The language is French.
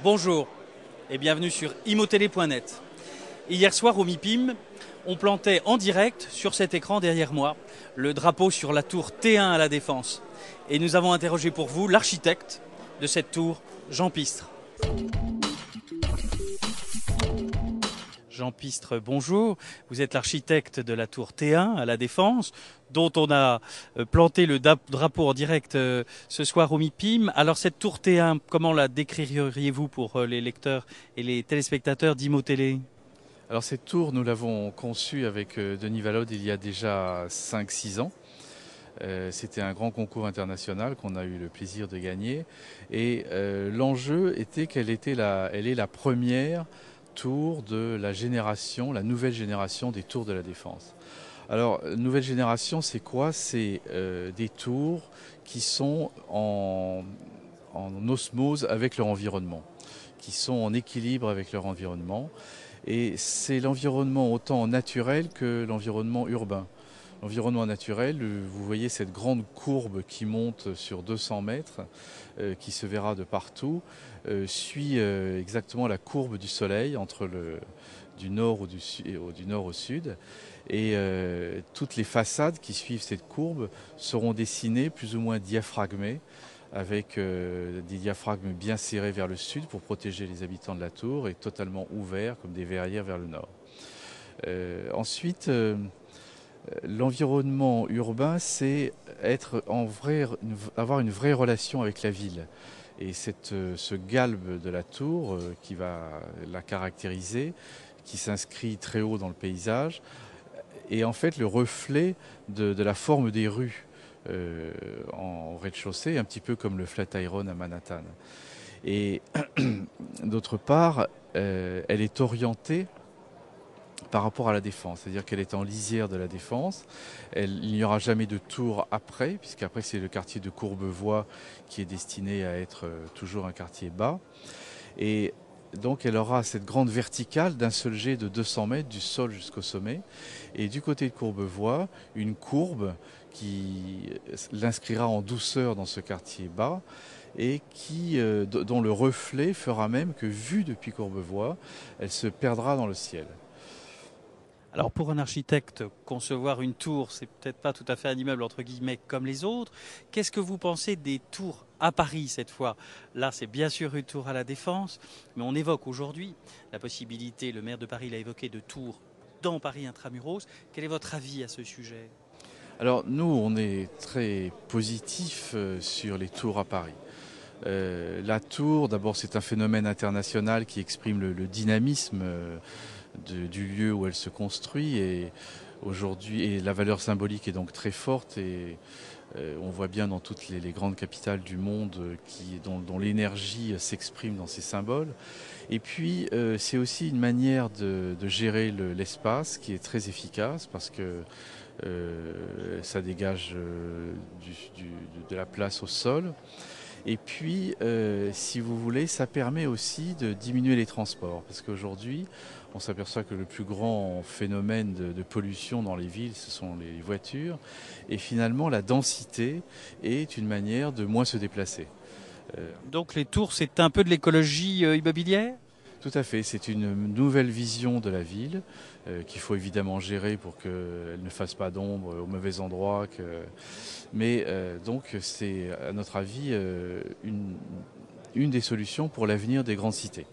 Bonjour et bienvenue sur imotélé.net. Hier soir au MIPIM, on plantait en direct sur cet écran derrière moi le drapeau sur la tour T1 à la Défense. Et nous avons interrogé pour vous l'architecte de cette tour, Jean Pistre. Jean Pistre, bonjour. Vous êtes l'architecte de la tour T1 à la Défense, dont on a planté le drapeau en direct ce soir au MIPIM. Alors cette tour T1, comment la décririez-vous pour les lecteurs et les téléspectateurs d'Imotélé ? Alors cette tour, nous l'avons conçue avec Denis Vallode il y a déjà 5-6 ans. C'était un grand concours international qu'on a eu le plaisir de gagner. Et l'enjeu était qu'elle est la première tour de la génération, la nouvelle génération des tours de la Défense. Alors, nouvelle génération, c'est quoi ? C'est des tours qui sont en osmose avec leur environnement, qui sont en équilibre avec leur environnement. Et c'est l'environnement autant naturel que l'environnement urbain. L'environnement naturel, vous voyez cette grande courbe qui monte sur 200 mètres, qui se verra de partout, suit exactement la courbe du soleil du nord au sud. Et toutes les façades qui suivent cette courbe seront dessinées plus ou moins diaphragmées, avec des diaphragmes bien serrés vers le sud pour protéger les habitants de la tour et totalement ouverts comme des verrières vers le nord. Ensuite, l'environnement urbain, c'est avoir une vraie relation avec la ville. Et ce galbe de la tour qui va la caractériser, qui s'inscrit très haut dans le paysage, est en fait le reflet de la forme des rues en rez-de-chaussée, un petit peu comme le Flatiron à Manhattan. Et d'autre part, elle est orientée par rapport à la Défense, c'est-à-dire qu'elle est en lisière de la Défense. Il n'y aura jamais de tour après, puisqu'après c'est le quartier de Courbevoie qui est destiné à être toujours un quartier bas. Et donc elle aura cette grande verticale d'un seul jet de 200 mètres du sol jusqu'au sommet. Et du côté de Courbevoie, une courbe qui l'inscrira en douceur dans ce quartier bas et dont le reflet fera même que, vue depuis Courbevoie, elle se perdra dans le ciel. Alors pour un architecte, concevoir une tour, c'est peut-être pas tout à fait un immeuble entre guillemets comme les autres. Qu'est-ce que vous pensez des tours à Paris cette fois ? Là, c'est bien sûr une tour à la Défense, mais on évoque aujourd'hui la possibilité, le maire de Paris l'a évoqué, de tours dans Paris intramuros. Quel est votre avis à ce sujet ? Alors nous, on est très positif sur les tours à Paris. La tour, d'abord, c'est un phénomène international qui exprime le dynamisme du lieu où elle se construit, et aujourd'hui, et la valeur symbolique est donc très forte, et on voit bien dans toutes les grandes capitales du monde dont l'énergie s'exprime dans ces symboles. Et puis c'est aussi une manière de gérer l'espace qui est très efficace, parce que ça dégage de la place au sol. Et puis, si vous voulez, ça permet aussi de diminuer les transports. Parce qu'aujourd'hui, on s'aperçoit que le plus grand phénomène de pollution dans les villes, ce sont les voitures. Et finalement, la densité est une manière de moins se déplacer. Donc les tours, c'est un peu de l'écologie immobilière ? Tout à fait, c'est une nouvelle vision de la ville qu'il faut évidemment gérer pour qu'elle ne fasse pas d'ombre au mauvais endroit. Mais donc c'est à notre avis une des solutions pour l'avenir des grandes cités.